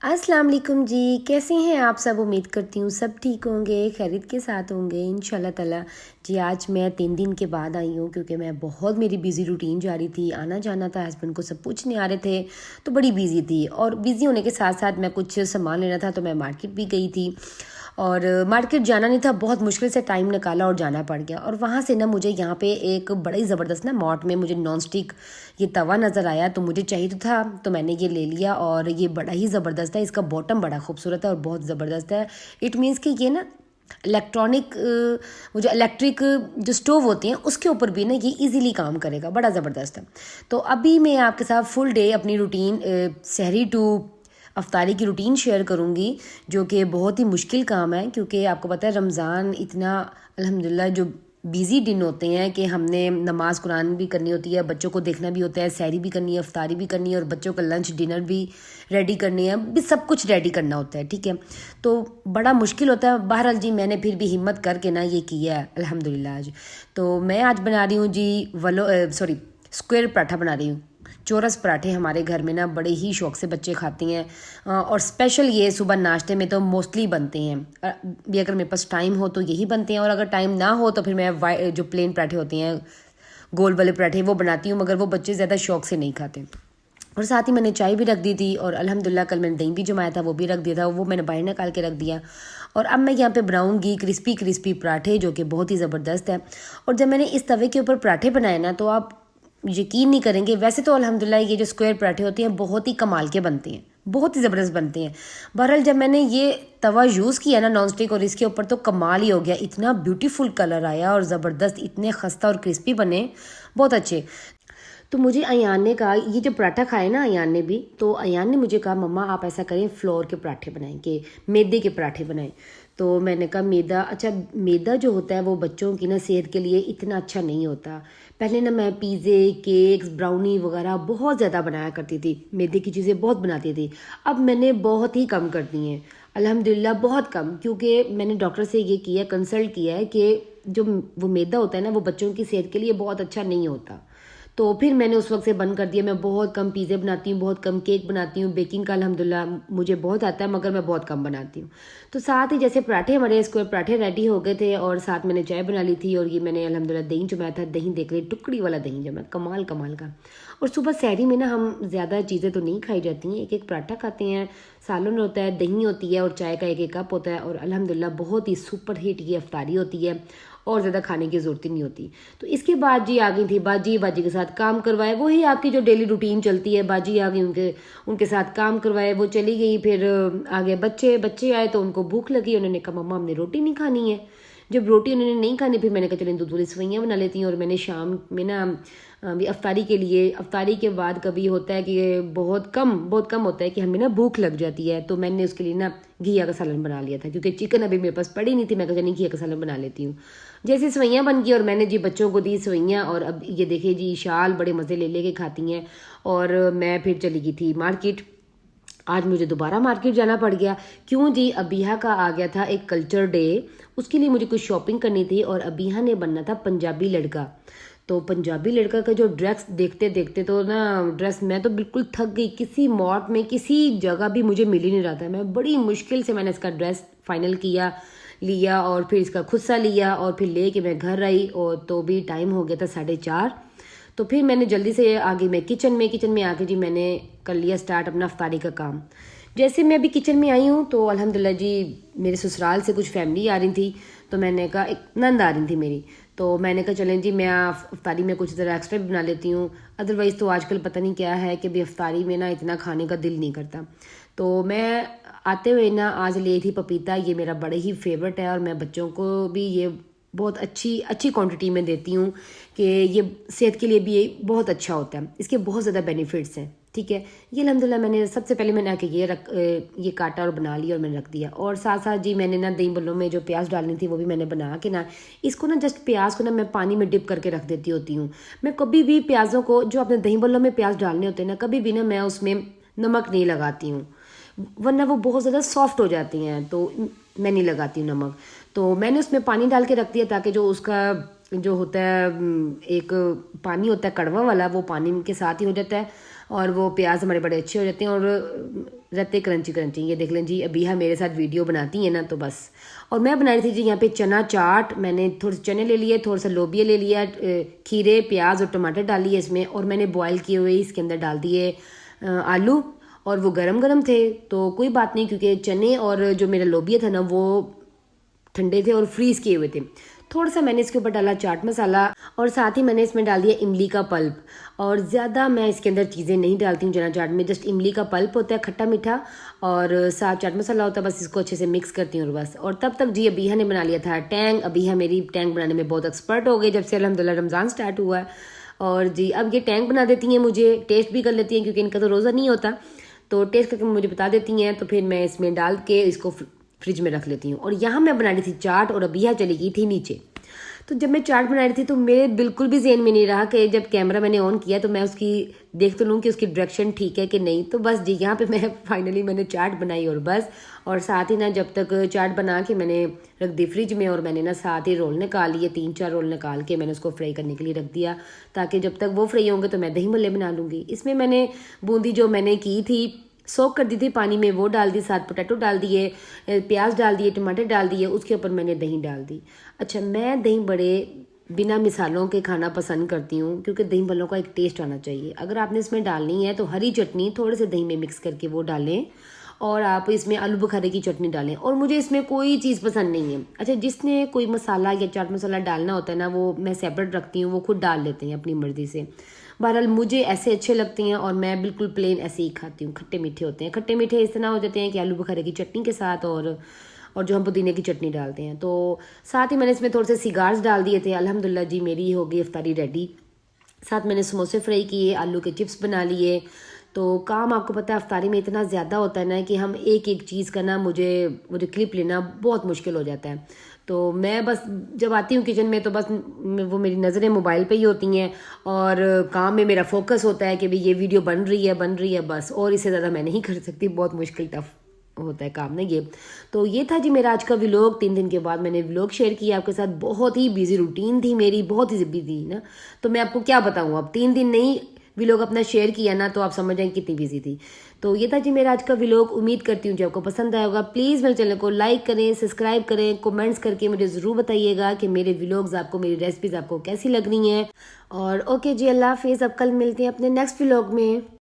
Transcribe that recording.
अस्सलाम वालेकुम जी। कैसे हैं आप सब? उम्मीद करती हूँ सब ठीक होंगे, खैरियत के साथ होंगे इंशाल्लाह ताला। जी आज मैं 3 दिन के बाद आई हूँ क्योंकि मैं बहुत मेरी बिज़ी रूटीन जा रही थी, आना जाना था, हस्बैंड को सब पूछने आ रहे थे, तो बड़ी बिज़ी थी। और बिज़ी होने के साथ साथ मैं कुछ सामान लेना था तो मैं मार्केट भी गई थी। और मार्केट जाना नहीं था, बहुत मुश्किल से टाइम निकाला और जाना पड़ गया। और वहाँ से ना मुझे यहाँ पे एक बड़ा ही ज़बरदस्त ना मॉट में मुझे नॉन स्टिक ये तवा नज़र आया, तो मुझे चाहिए तो था, तो मैंने ये ले लिया। और ये बड़ा ही ज़बरदस्त है, इसका बॉटम बड़ा खूबसूरत है और बहुत ज़बरदस्त है। इट मीन्स कि ये ना इलेक्ट्रॉनिक वो जो इलेक्ट्रिक जो स्टोव होती हैं उसके ऊपर भी ना ये इजीली काम करेगा, बड़ा ज़बरदस्त है। तो अभी मैं आपके साथ फुल डे अपनी रूटीन सहरी टू अफ्तारी की रूटीन शेयर करूँगी, जो कि बहुत ही मुश्किल काम है क्योंकि आपको पता है रमज़ान इतना अल्हम्दुलिल्लाह जो बिज़ी दिन होते हैं कि हमने नमाज कुरान भी करनी होती है, बच्चों को देखना भी होता है, सहरी भी करनी है, अफ्तारी भी करनी है और बच्चों का लंच डिनर भी रेडी करनी है, भी सब कुछ रेडी करना होता है। ठीक है, तो बड़ा मुश्किल होता है। बहरहाल जी मैंने फिर भी हिम्मत करके ना ये किया है अल्हम्दुलिल्लाह। आज तो मैं आज बना रही हूँ जी स्क्वायर पराठा बना रही हूँ। चौरस पराठे हमारे घर में ना बड़े ही शौक से बच्चे खाते हैं। और स्पेशल ये सुबह नाश्ते में तो मोस्टली बनते हैं। भी अगर मेरे पास टाइम हो तो यही बनते हैं, और अगर टाइम ना हो तो फिर मैं जो प्लेन पराठे होते हैं गोल वाले पराठे वो बनाती हूँ, मगर वो बच्चे ज़्यादा शौक से नहीं खाते। और साथ ही मैंने चाय भी रख दी थी, और अल्हम्दुलिल्लाह कल मैंने दही भी जमाया था वो भी रख दिया था, वो मैंने बाहर निकाल के रख दिया। और अब मैं यहाँ पे बनाऊंगी क्रिस्पी क्रिस्पी पराठे जो कि बहुत ही ज़बरदस्त है। और जब मैंने इस तवे के ऊपर पराठे बनाए ना तो आप यकीन नहीं करेंगे, वैसे तो अल्हम्दुलिल्लाह ये जो स्क्वायर पराठे होते हैं बहुत ही कमाल के बनते हैं, बहुत ही ज़बरदस्त बनते हैं। बहरहाल जब मैंने ये तवा यूज़ किया ना नॉन स्टिक और इसके ऊपर तो कमाल ही हो गया, इतना ब्यूटीफुल कलर आया और ज़बरदस्त, इतने खस्ता और क्रिस्पी बने, बहुत अच्छे। तो मुझे अयान ने कहा, ये जो पराठा खाए ना अयान ने भी, तो अयान ने मुझे कहा मम्मा आप ऐसा करें फ्लोर के पराठे बनाएं, कि मैदे के पराठे बनाएं। तो मैंने कहा मैदा, अच्छा मैदा जो होता है वो बच्चों की ना सेहत के लिए इतना अच्छा नहीं होता। पहले ना मैं पिज़्ज़े केक्स ब्राउनी वगैरह बहुत ज़्यादा बनाया करती थी, मैदे की चीज़ें बहुत बनाती थी। अब मैंने बहुत ही कम कर दी हैं अल्हम्दुलिल्लाह, बहुत कम, क्योंकि मैंने डॉक्टर से ये किया, कंसल्ट किया है कि जो वो मैदा होता है ना वो बच्चों की सेहत के लिए बहुत अच्छा नहीं होता। तो फिर मैंने उस वक्त से बंद कर दिया। मैं बहुत कम पिज़्ज़े बनाती हूँ, बहुत कम केक बनाती हूँ, बेकिंग का अल्हम्दुलिल्लाह मुझे बहुत आता है, मगर मैं बहुत कम बनाती हूँ। तो साथ ही जैसे पराठे, हमारे स्क्वायर पराठे रेडी हो गए थे और साथ मैंने चाय बना ली थी, और ये मैंने अल्हम्दुलिल्लाह दही जमाया था, दही देख रही टुकड़ी वाला दही जमा, कमाल कमाल का। और सुबह सहरी में ना हम ज़्यादा चीज़ें तो नहीं खाई जाती हैं, एक एक पराठा खाते हैं, सालन होता है, दही होती है और चाय का एक एक कप होता है, और अल्हम्दुलिल्लाह बहुत ही सुपर हिट ये अफ्तारी होती है और ज़्यादा खाने की ज़रूरत ही नहीं होती। तो इसके बाद जी आ गई थी बाजी, बाजी के साथ काम करवाए, वही आपकी जो डेली रूटीन चलती है। बाजी आ गई, उनके उनके साथ काम करवाए, वो चली गई। फिर आ गए बच्चे, बच्चे आए तो उनको भूख लगी, उन्होंने कहा मम्मा हमने रोटी नहीं खानी है। जब रोटी उन्होंने नहीं खानी, फिर मैंने कहा चलें दूध वाली सवैयाँ बना लेती हैं। और मैंने शाम में ना अभी अफ्तारी के लिए, अफ्तारी के बाद कभी होता है कि बहुत कम होता है कि हमें ना भूख लग जाती है, तो मैंने उसके लिए ना घिया का सालन बना लिया था, क्योंकि चिकन अभी मेरे पास पड़ी नहीं थी। मैं कहा नहीं घिया का सालन बना लेती हूँ। जैसे सवैयाँ बन गई और मैंने जी बच्चों को दी सवैयाँ, और अब ये देखिए जी शाल बड़े मज़े ले लेके खाती हैं। और मैं फिर चली गई थी मार्केट। आज मुझे दोबारा मार्केट जाना पड़ गया, क्यों जी अबीहा का आ गया था एक कल्चर डे, उसके लिए मुझे कुछ शॉपिंग करनी थी। और अबीहा ने बनना था पंजाबी लड़का। तो पंजाबी लड़का का जो ड्रेस देखते देखते तो ना ड्रेस, मैं तो बिल्कुल थक गई, किसी मॉट में किसी जगह भी मुझे मिल ही नहीं रहा था। मैं बड़ी मुश्किल से मैंने इसका ड्रेस फाइनल किया, लिया, और फिर इसका खुद सा लिया, और फिर ले के मैं घर आई, और तो भी टाइम हो गया था 4:30। तो फिर मैंने जल्दी से आ गई मैं किचन में आके जी मैंने कर लिया स्टार्ट अपना अफ्तारी का काम। जैसे मैं अभी किचन में आई हूँ तो अल्हम्दुलिल्लाह जी मेरे ससुराल से कुछ फैमिली आ रही थी, तो मैंने कहा, एक नंद आ रही थी मेरी, तो मैंने कहा चलें जी मैं अफ्तारी में कुछ ज़रा एक्स्ट्रा भी बना लेती हूँ। अदरवाइज़ तो आजकल पता नहीं क्या है कि भी अफ्तारी में ना इतना खाने का दिल नहीं करता। तो मैं आते हुए ना आज ले थी पपीता, ये मेरा बड़े ही फेवरेट है, और मैं बच्चों को भी ये बहुत अच्छी अच्छी क्वांटिटी में देती हूँ कि ये सेहत के लिए भी ये बहुत अच्छा होता है, इसके बहुत ज़्यादा बेनिफिट्स हैं। ठीक है, ये अल्हम्दुलिल्लाह मैंने सबसे पहले मैंने आके ये काटा और बना लिया और मैंने रख दिया। और साथ साथ जी मैंने ना दही बल्लों में जो प्याज डालनी थी वो भी मैंने बना के ना, इसको ना जस्ट प्याज को ना मैं पानी में डिप करके रख देती होती हूँ। मैं कभी भी प्याज़ों को, जो अपने दही बल्लों में प्याज डालने होते हैं ना, कभी भी ना मैं उसमें नमक नहीं लगाती हूँ, वरना वो बहुत ज़्यादा सॉफ्ट हो जाती हैं, तो मैं नहीं लगाती हूँ नमक। तो मैंने उसमें पानी डाल के रख दिया ताकि जो उसका जो होता है एक पानी होता है कड़वा वाला, वो पानी के साथ ही हो जाता है। और वो प्याज हमारे बड़े अच्छे हो जाते हैं और रहते क्रंची क्रंची। ये देख लें जी, अभी हाँ मेरे साथ वीडियो बनाती है ना तो बस। और मैं बना रही थी जी यहाँ पे चना चाट। मैंने थोड़े से चने ले लिए, थोड़ा सा लोबिया ले लिया, खीरे प्याज और टमाटर डाल लिए इसमें, और मैंने बॉयल किए हुए इसके अंदर डाल दिए आलू। और वो गरम गरम थे तो कोई बात नहीं, क्योंकि चने और जो मेरा लोबिया था ना वो ठंडे थे और फ्रीज़ किए हुए थे। थोड़ा सा मैंने इसके ऊपर डाला चाट मसाला, और साथ ही मैंने इसमें डाल दिया इमली का पल्प। और ज़्यादा मैं इसके अंदर चीज़ें नहीं डालती हूँ चना चाट में, जस्ट इमली का पल्प होता है खट्टा मीठा, और साथ चाट मसाला होता है, बस इसको अच्छे से मिक्स करती हूँ और बस। और तब तक जी अबीहा ने बना लिया था टैंग। अबीहा मेरी टैंग बनाने में बहुत एक्सपर्ट हो गई जब से अल्हम्दुलिल्लाह रमज़ान स्टार्ट हुआ है। और जी अब ये टैंग बना देती हैं, मुझे टेस्ट भी कर लेती हैं क्योंकि इनका तो रोज़ा नहीं होता, तो टेस्ट करके मुझे बता देती हैं, तो फिर मैं इसमें डाल के इसको फ्रिज में रख लेती हूँ। और यहाँ मैं बना रही थी चाट और अबीहा चली गई थी नीचे। तो जब मैं चाट बना रही थी तो मेरे बिल्कुल भी ज़हन में नहीं रहा कि जब कैमरा मैंने ऑन किया तो मैं उसकी देख तो लूँ कि उसकी डायरेक्शन ठीक है कि नहीं। तो बस जी यहाँ पे मैं फाइनली मैंने चाट बनाई और बस। और साथ ही ना जब तक चाट बना के मैंने रख दी फ्रिज में, और मैंने ना साथ ही रोल निकाल लिए, 3-4 रोल निकाल के मैंने उसको फ्राई करने के लिए रख दिया, ताकि जब तक वो फ्राई होंगे तो मैं दही भल्ले बना लूँगी। इसमें मैंने बूंदी जो मैंने की थी सोक कर दी थी पानी में, वो डाल दी, साथ पोटैटो डाल दिए, प्याज डाल दिए, टमाटर डाल दिए, उसके ऊपर मैंने दही डाल दी। अच्छा, मैं दही बड़े बिना मिसालों के खाना पसंद करती हूँ क्योंकि दही भल्लों का एक टेस्ट आना चाहिए। अगर आपने इसमें डालनी है तो हरी चटनी थोड़े से दही में मिक्स करके वो डालें, और आप इसमें आलू बुखारे की चटनी डालें। और मुझे इसमें कोई चीज़ पसंद नहीं है। अच्छा, जिसने कोई मसाला या चाट मसाला डालना होता है ना वो मैं सेपरेट रखती हूँ, वो खुद डाल लेते हैं अपनी मर्ज़ी से। बहरहाल मुझे ऐसे अच्छे लगते हैं और मैं बिल्कुल प्लेन ऐसे ही खाती हूँ। खट्टे मीठे होते हैं, खट्टे मीठे इस तरह हो जाते हैं कि आलू बुखारे की चटनी के साथ, और जो हम पुदीने की चटनी डालते हैं। तो साथ ही मैंने इसमें थोड़े से सिगार्स डाल दिए थे। अल्हम्दुलिल्लाह जी मेरी हो गई इफ्तारी रेडी। साथ मैंने समोसे फ्राई किए, आलू के चिप्स बना लिए। तो काम आपको पता है इफ्तारी में इतना ज़्यादा होता है ना कि हम एक एक चीज़ का ना मुझे वो जो क्लिप लेना बहुत मुश्किल हो जाता है। तो मैं बस जब आती हूँ किचन में तो बस वो मेरी नज़रें मोबाइल पे ही होती हैं, और काम में मेरा फोकस होता है कि भाई ये वीडियो बन रही है बस, और इससे ज़्यादा मैं नहीं कर सकती। बहुत मुश्किल टफ होता है काम ना ये। तो ये था जी मेरा आज का व्लॉग। 3 दिन के बाद मैंने व्लॉग शेयर किया आपके साथ। बहुत ही बिजी रूटीन थी मेरी, बहुत ही बिजी ना, तो मैं आपको क्या बताऊँ। अब 3 दिन नहीं व्लॉग अपना शेयर किया ना तो आप समझ जाएंगे कितनी बिजी थी। तो ये था जी मेरा आज का व्लॉग। उम्मीद करती हूँ कि आपको पसंद आया होगा। प्लीज़ मेरे चैनल को लाइक करें, सब्सक्राइब करें, कमेंट्स करके मुझे ज़रूर बताइएगा कि मेरे व्लॉग्स आपको, मेरी रेसिपीज़ आपको कैसी लग रही हैं। और ओके जी, अल्लाह हाफिज़। अब कल मिलते हैं अपने नेक्स्ट व्लॉग में।